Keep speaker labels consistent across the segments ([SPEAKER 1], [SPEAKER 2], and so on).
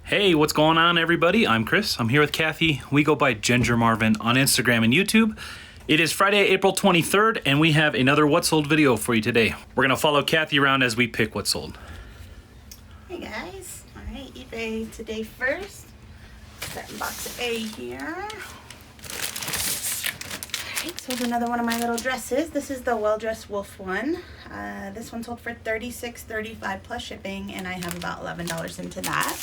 [SPEAKER 1] Hey, what's going on, everybody? I'm Chris. I'm here with Kathy. We go by Ginger Marvin on Instagram and YouTube. It is Friday, April 23rd, and we have another What Sold video for you today. We're going to follow Kathy around as we pick what sold.
[SPEAKER 2] Hey guys. All right, eBay today first. Starting box A here. All right, sold another one of my little dresses. This is the Well Dressed Wolf one. This one sold for $36.35 plus shipping, and I have about $11 into that.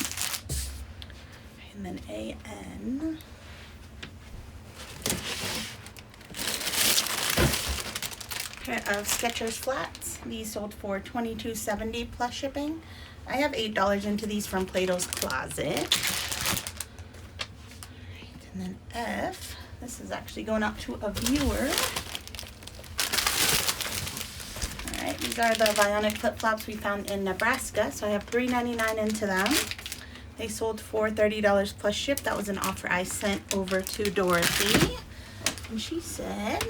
[SPEAKER 2] And then AN. Pair of Skechers flats. These sold for $22.70 plus shipping. I have $8 into these from Plato's Closet. Alright, and then F. This is actually going out to a viewer. Alright, these are the Bionic flip-flops we found in Nebraska. So I have $3.99 into them. They sold for $30 plus ship. That was an offer I sent over to Dorothy. And she said,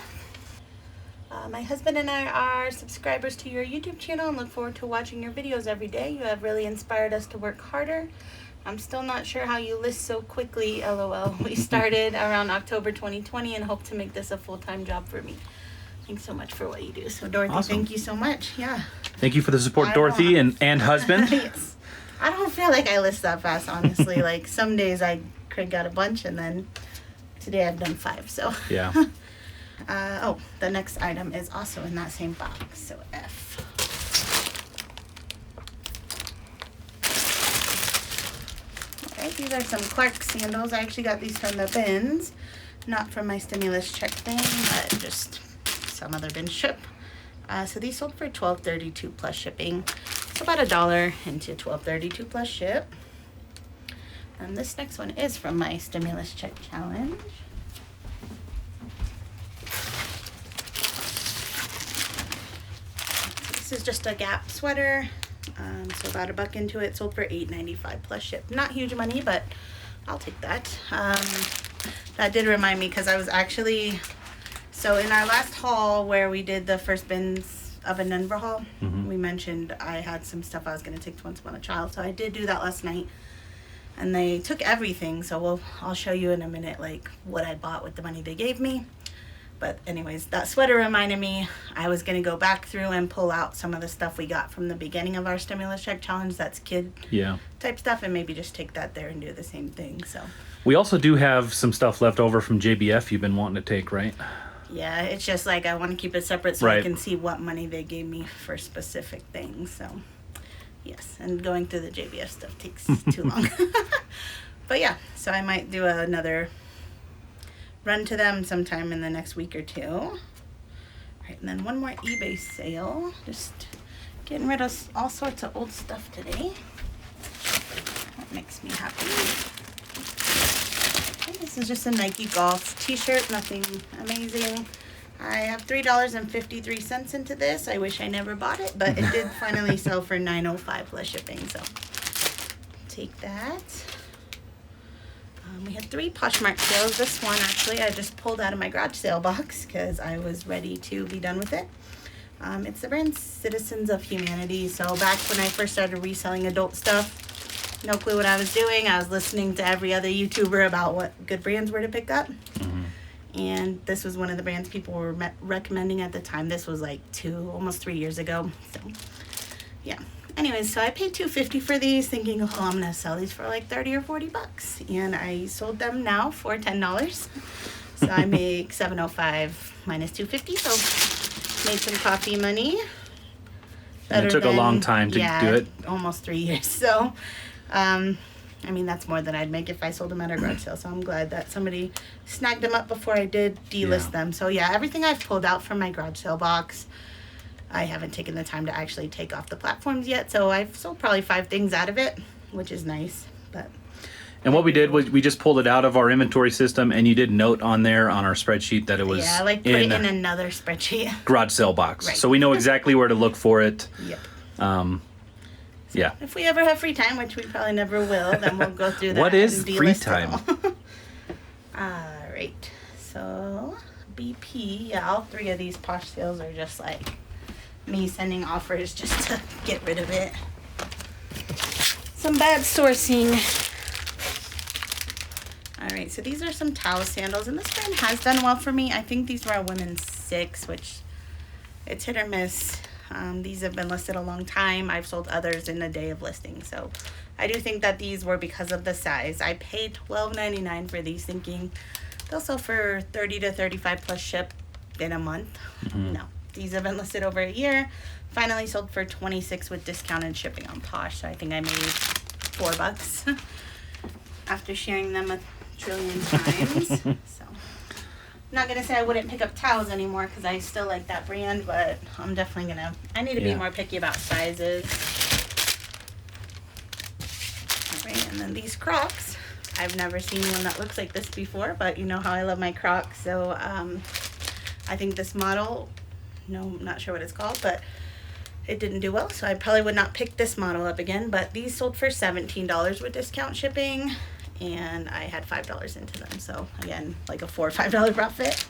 [SPEAKER 2] my husband and I are subscribers to your YouTube channel and look forward to watching your videos every day. You have really inspired us to work harder. I'm still not sure how you list so quickly, LOL. We started around October 2020 and hope to make this a full-time job for me. Thanks so much for what you do. So Dorothy, awesome. Thank you so much. Yeah.
[SPEAKER 1] Thank you for the support, Dorothy and husband.
[SPEAKER 2] Yes. I don't feel like I list that fast, honestly. Like some days I crank out a bunch and then today I've done 5, so. Yeah. The next item is also in that same box, so F. Alright, these are some Crocs sandals. I actually got these from the bins, not from my stimulus check thing, but just some other bin trip. So these sold for $12.32 plus shipping. So about $1 into $12.32 plus ship. And this next one is from my stimulus check challenge. This is just a Gap sweater, so about $1 into it, sold for $8.95 plus ship. Not huge money, but I'll take that. That did remind me because I was actually, so in our last haul where we did the first bins of a Denver haul, we mentioned I had some stuff I was going to take to Once Upon a Child, so I did do that last night. And they took everything, so I'll show you in a minute like what I bought with the money they gave me. But anyways, that sweater reminded me I was going to go back through and pull out some of the stuff we got from the beginning of our stimulus check challenge. That's kid type stuff, and maybe just take that there and do the same thing. So
[SPEAKER 1] we also do have some stuff left over from JBF you've been wanting to take, right?
[SPEAKER 2] Yeah, it's just like I want to keep it separate so I can see what money they gave me for specific things. So yes, and going through the JBF stuff takes too long. But yeah, so I might do another run to them sometime in the next week or 2. All right, and then one more eBay sale. Just getting rid of all sorts of old stuff today. That makes me happy. Okay, this is just a Nike Golf t-shirt, nothing amazing. I have $3.53 into this. I wish I never bought it, but it did finally sell for $9.05 plus shipping, so take that. We had 3 Poshmark sales. This one, actually, I just pulled out of my garage sale box because I was ready to be done with it. It's the brand Citizens of Humanity. So back when I first started reselling adult stuff, no clue what I was doing. I was listening to every other YouTuber about what good brands were to pick up. And this was one of the brands people were recommending at the time. This was like almost 3 years ago. So, yeah. Anyways, so I paid $2.50 for these, thinking, oh, I'm gonna sell these for like 30 or 40 bucks, and I sold them now for $10. So I make $7.05 minus $2.50. So made some coffee money.
[SPEAKER 1] And it took a long time to do it.
[SPEAKER 2] Almost 3 years. So, I mean, that's more than I'd make if I sold them at a garage sale. So I'm glad that somebody snagged them up before I did delist them. So yeah, everything I've pulled out from my garage sale box, I haven't taken the time to actually take off the platforms yet, so I've sold probably 5 things out of it, which is nice.
[SPEAKER 1] And what we did was we just pulled it out of our inventory system, and you did note on there on our spreadsheet that it was
[SPEAKER 2] I put it in another spreadsheet.
[SPEAKER 1] Garage sale box. Right. So we know exactly where to look for it.
[SPEAKER 2] Yep. So if we ever have free time, which we probably never will, then we'll go through that.
[SPEAKER 1] What is free time?
[SPEAKER 2] All right. So BP, all 3 of these Posh sales are just like me sending offers just to get rid of it. Some bad sourcing. All right, so these are some towel sandals, and this brand has done well for me. I think these were a women's 6, which it's hit or miss. These have been listed a long time. I've sold others in a day of listing, so I do think that these were because of the size. I paid $12.99 for these, thinking they'll sell for $30 to $35 plus ship in a month. No, these have been listed over a year. Finally sold for $26 with discounted shipping on Posh, so I think I made $4 after sharing them a trillion times. So I'm not gonna say I wouldn't pick up towels anymore because I still like that brand, but I'm definitely gonna. I need to be more picky about sizes. All right, and then these Crocs. I've never seen one that looks like this before, but you know how I love my Crocs, so I think this model. No, I'm not sure what it's called, but it didn't do well, so I probably would not pick this model up again. But these sold for $17 with discount shipping, and I had $5 into them. So again, like a $4 or $5 profit.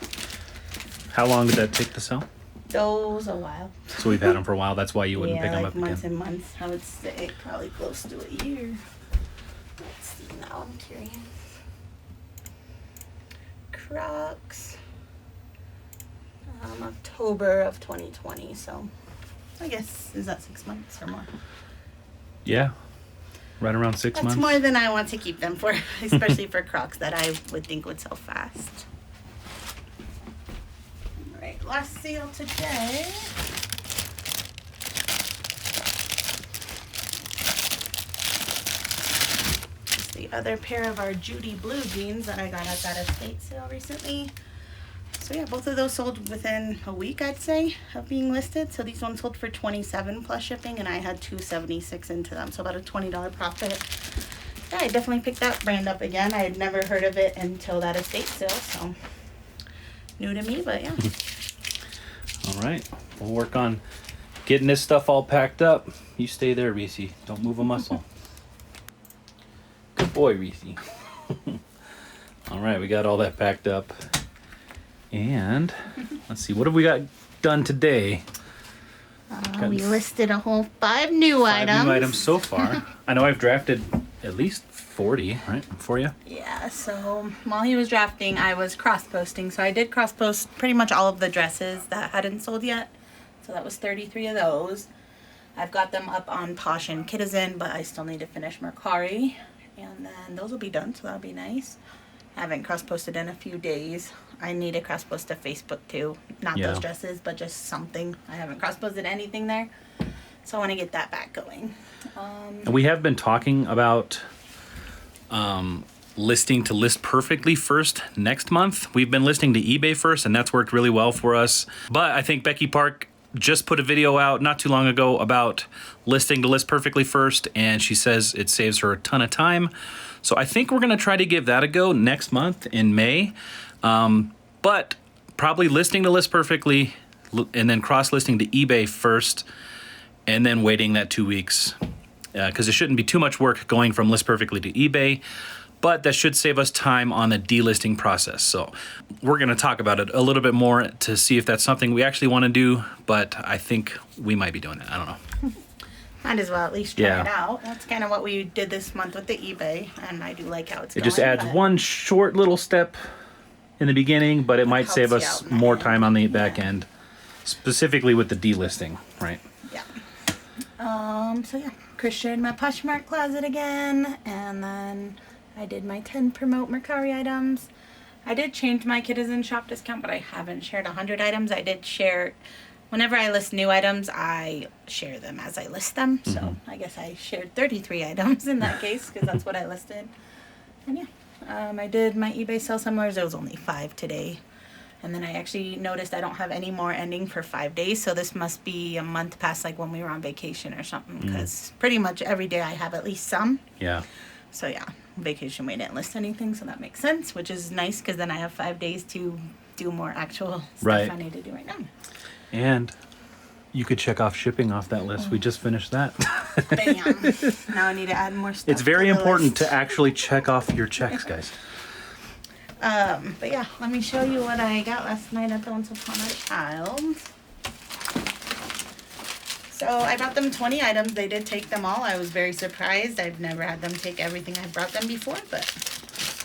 [SPEAKER 1] How long did that take to sell?
[SPEAKER 2] Those a while.
[SPEAKER 1] So we've had them for a while. That's why you wouldn't pick them
[SPEAKER 2] like
[SPEAKER 1] up
[SPEAKER 2] months
[SPEAKER 1] again.
[SPEAKER 2] and months. I would say probably close to a year. Let's see now. I'm curious. Crocs. October of 2020. So I guess, is that 6 months or more?
[SPEAKER 1] Yeah. Right around 6 months.
[SPEAKER 2] That's more than I want to keep them for, especially for Crocs that I would think would sell fast. All right, last sale today. It's the other pair of our Judy blue jeans that I got at that estate sale recently. So yeah, both of those sold within a week, I'd say, of being listed. So these ones sold for $27 plus shipping, and I had $2.76 into them, so about a $20 profit. Yeah, I definitely picked that brand up again. I had never heard of it until that estate sale, so new to me, but yeah.
[SPEAKER 1] All right, we'll work on getting this stuff all packed up. You stay there, Reese. Don't move a muscle. Good boy, Reese. All right, we got all that packed up. And let's see, what have we got done today?
[SPEAKER 2] We listed a whole 5 new items.
[SPEAKER 1] 5 new items so far. I know I've drafted at least 40, right, for you?
[SPEAKER 2] Yeah, so while he was drafting, I was cross-posting. So I did cross-post pretty much all of the dresses that hadn't sold yet. So that was 33 of those. I've got them up on Posh and Kidizen, but I still need to finish Mercari. And then those will be done, so that'll be nice. I haven't cross-posted in a few days. I need to cross-post to Facebook too. Not those dresses, but just something. I haven't cross-posted anything there. So I want to get that back going.
[SPEAKER 1] And we have been talking about listing to list perfectly first next month. We've been listing to eBay first, and that's worked really well for us. But I think Becky Park just put a video out not too long ago about listing to list perfectly first, and she says it saves her a ton of time. So I think we're going to try to give that a go next month in May. But probably listing to list perfectly and then cross-listing to eBay first and then waiting that 2 weeks. Because it shouldn't be too much work going from list perfectly to eBay, but that should save us time on the delisting process. So we're going to talk about it a little bit more to see if that's something we actually want to do, but I think we might be doing that. I don't know.
[SPEAKER 2] Might as well at least try it out. That's kind of what we did this month with the eBay, and I do like how it's going.
[SPEAKER 1] It just adds one short little step in the beginning, but it might save us more time on the back end, specifically with the delisting, right?
[SPEAKER 2] Yeah. So yeah, Chris shared my Poshmark closet again, and then I did my 10 promote Mercari items. I did change my Kidizen shop discount, but I haven't shared 100 items. I did share, whenever I list new items, I share them as I list them. So I guess I shared 33 items in that case, because that's what I listed. And yeah. I did my eBay sell similar. There was only 5 today. And then I actually noticed I don't have any more ending for 5 days. So this must be a month past like when we were on vacation or something. Because pretty much every day I have at least some.
[SPEAKER 1] Yeah.
[SPEAKER 2] So yeah, vacation we didn't list anything. So that makes sense, which is nice because then I have 5 days to do more actual stuff I need to do right now.
[SPEAKER 1] And you could check off shipping off that list. We just finished that.
[SPEAKER 2] Bam. Now I need to add more stuff.
[SPEAKER 1] It's very important to actually check off your checks, guys.
[SPEAKER 2] But yeah, let me show you what I got last night at the Once Upon a Child. So I brought them 20 items. They did take them all. I was very surprised. I've never had them take everything I brought them before, but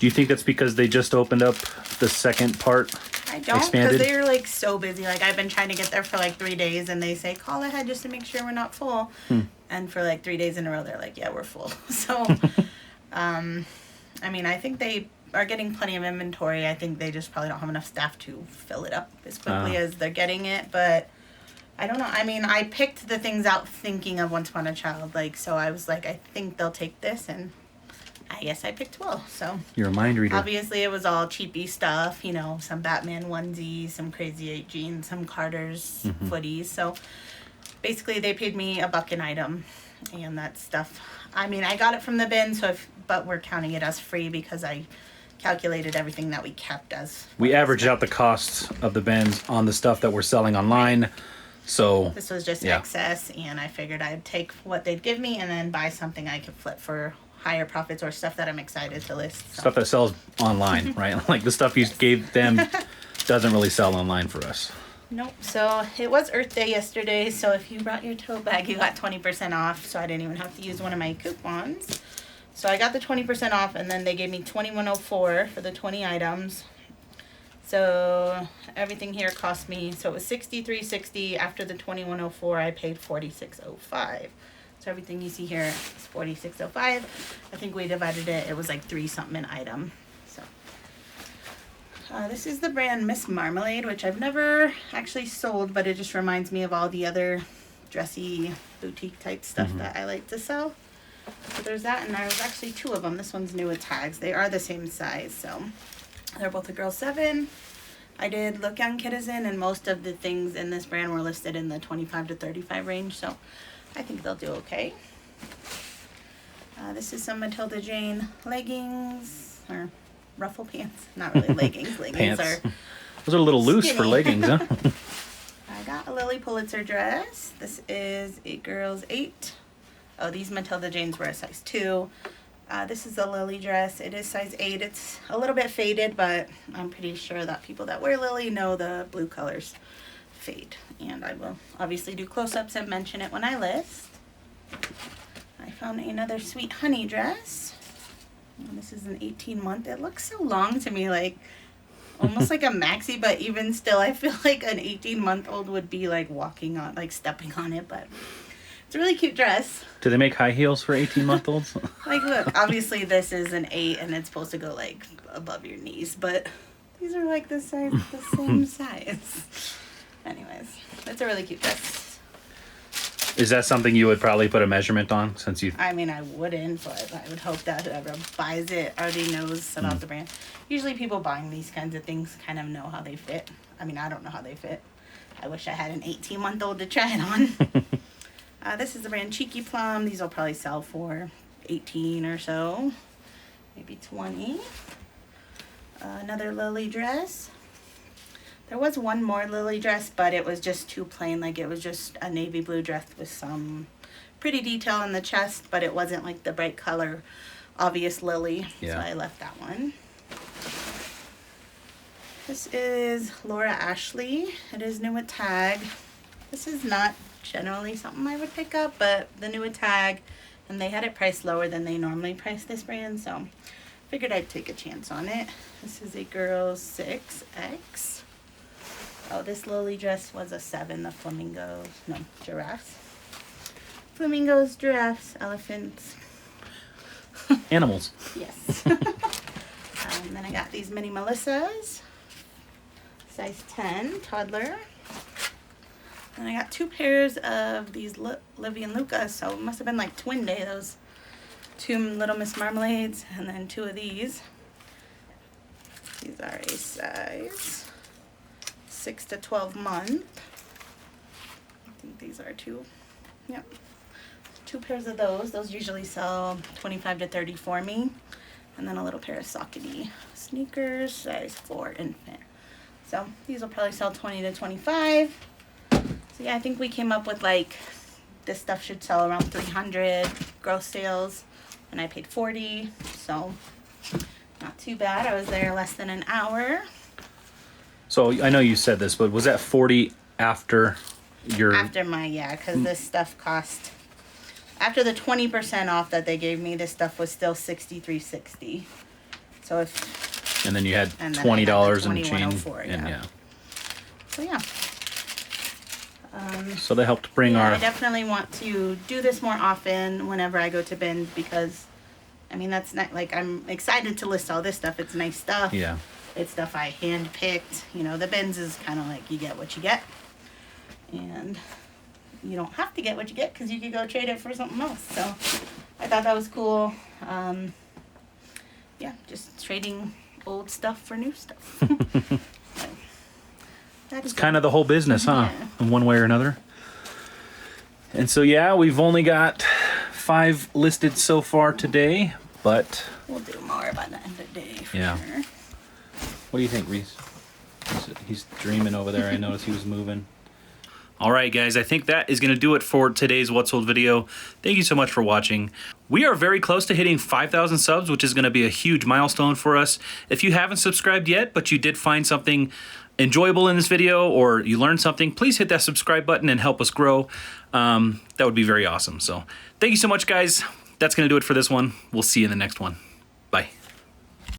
[SPEAKER 1] Do you think that's because they just opened up the second part?
[SPEAKER 2] I don't, because they're like so busy. Like I've been trying to get there for like 3 days, and they say call ahead just to make sure we're not full. And for like 3 days in a row, they're like, yeah, we're full. So, I mean, I think they are getting plenty of inventory. I think they just probably don't have enough staff to fill it up as quickly as they're getting it. But I don't know. I mean, I picked the things out thinking of Once Upon a Child. Like, so I was like, I think they'll take this, and I guess I picked well. So
[SPEAKER 1] you're a mind reader.
[SPEAKER 2] Obviously, it was all cheapy stuff. You know, some Batman onesies, some Crazy 8 jeans, some Carter's footies. So basically, they paid me $1 an item, and that stuff. I mean, I got it from the bin, but we're counting it as free because I calculated everything that we kept as.
[SPEAKER 1] We averaged out the costs of the bins on the stuff that we're selling online. So
[SPEAKER 2] this was just excess, and I figured I'd take what they'd give me and then buy something I could flip for higher profits or stuff that I'm excited to list. So.
[SPEAKER 1] Stuff that sells online, right? Like the stuff you gave them doesn't really sell online for us.
[SPEAKER 2] Nope. So it was Earth Day yesterday, so if you brought your tote bag, you got 20% off, so I didn't even have to use one of my coupons. So I got the 20% off, and then they gave me $21.04 for the 20 items. So everything here cost me, so it was $63.60. After the $21.04, I paid $46.05. So everything you see here is $46.05. I think we divided it. It was like 3 something an item. So this is the brand Miss Marmalade, which I've never actually sold, but it just reminds me of all the other dressy boutique type stuff that I like to sell. So there's that, and there's actually 2 of them. This one's new with tags. They are the same size, so they're both a girl 7. I did look on Kidizen, and most of the things in this brand were listed in the 25 to 35 range, so I think they'll do okay. This is some Matilda Jane leggings, or ruffle pants. Not really leggings. Leggings are
[SPEAKER 1] those are a little loose
[SPEAKER 2] skinny.
[SPEAKER 1] for leggings, huh?
[SPEAKER 2] I got a Lily Pulitzer dress. This is a girl's 8. Oh, these Matilda Janes were a size 2. This is a Lily dress. It is size 8. It's a little bit faded, but I'm pretty sure that people that wear Lily know the blue colors fade. And I will obviously do close-ups and mention it when I list. I found another Sweet Honey dress. And this is an 18-month. It looks so long to me, like almost like a maxi, but even still, I feel like an 18-month-old would be like walking on, like stepping on it, but it's a really cute dress.
[SPEAKER 1] Do they make high heels for 18-month-olds?
[SPEAKER 2] Like, look, obviously this is an 8 and it's supposed to go like above your knees, but these are like the same size. Anyways, it's a really cute dress.
[SPEAKER 1] Is that something you would probably put a measurement on, since you?
[SPEAKER 2] I mean, I wouldn't, but I would hope that whoever buys it already knows about the brand. Usually people buying these kinds of things kind of know how they fit. I mean, I don't know how they fit. I wish I had an 18-month-old to try it on. This is the brand Cheeky Plum. These will probably sell for 18 or so, maybe 20. Another Lily dress. There was one more Lily dress, but it was just too plain. Like, it was just a navy blue dress with some pretty detail in the chest, but it wasn't like the bright color, obvious Lily. Yeah. So I left that one. This is Laura Ashley. It is new with tag. This is not generally something I would pick up, but the new with tag, and they had it priced lower than they normally price this brand, so figured I'd take a chance on it. This is a girl's 6X. Oh, this Lily dress was a 7. The flamingos, no, giraffes. Flamingos, giraffes, elephants.
[SPEAKER 1] Animals.
[SPEAKER 2] Yes. Then I got these mini Melissas, size 10, toddler. And I got 2 pairs of these Livy and Luca, so it must have been like twin day, those 2 Little Miss Marmalades, and then 2 of these. These are a size 6 to 12 month. I think these are 2. Yep. 2 pairs of those. Those usually sell 25 to 30 for me. And then a little pair of Saucony sneakers, size 4 infant. So these will probably sell 20 to 25. So yeah, I think we came up with like, this stuff should sell around 300 gross sales, and I paid 40, so not too bad. I was there less than an hour.
[SPEAKER 1] So I know you said this, but was that 40 after your?
[SPEAKER 2] After my, yeah, because this stuff cost, after the 20% off that they gave me, this stuff was still $63.60. So if
[SPEAKER 1] And then you had
[SPEAKER 2] and then
[SPEAKER 1] $20
[SPEAKER 2] I
[SPEAKER 1] in
[SPEAKER 2] had the
[SPEAKER 1] change.
[SPEAKER 2] 2104,
[SPEAKER 1] And yeah.
[SPEAKER 2] So yeah.
[SPEAKER 1] So they helped bring
[SPEAKER 2] Yeah,
[SPEAKER 1] our...
[SPEAKER 2] I definitely want to do this more often whenever I go to bins because, I mean, that's not like I'm excited to list all this stuff. It's nice stuff.
[SPEAKER 1] Yeah.
[SPEAKER 2] It's stuff I hand-picked. You know, the bins is kind of like you get what you get. And you don't have to get what you get because you could go trade it for something else. So I thought that was cool. Yeah, just trading old stuff for new stuff. So,
[SPEAKER 1] It's kind of the whole business, huh?
[SPEAKER 2] Yeah.
[SPEAKER 1] In one way or another. And so, yeah, we've only got 5 listed so far today, but...
[SPEAKER 2] We'll do more by the end of the day for
[SPEAKER 1] Yeah.
[SPEAKER 2] sure.
[SPEAKER 1] What do you think, Reese? He's dreaming over there. I noticed he was moving. All right, guys, I think that is going to do it for today's What's Sold video. Thank you so much for watching. We are very close to hitting 5,000 subs, which is going to be a huge milestone for us. If you haven't subscribed yet, but you did find something enjoyable in this video or you learned something, please hit that subscribe button and help us grow. That would be very awesome. So thank you so much, guys. That's going to do it for this one. We'll see you in the next one.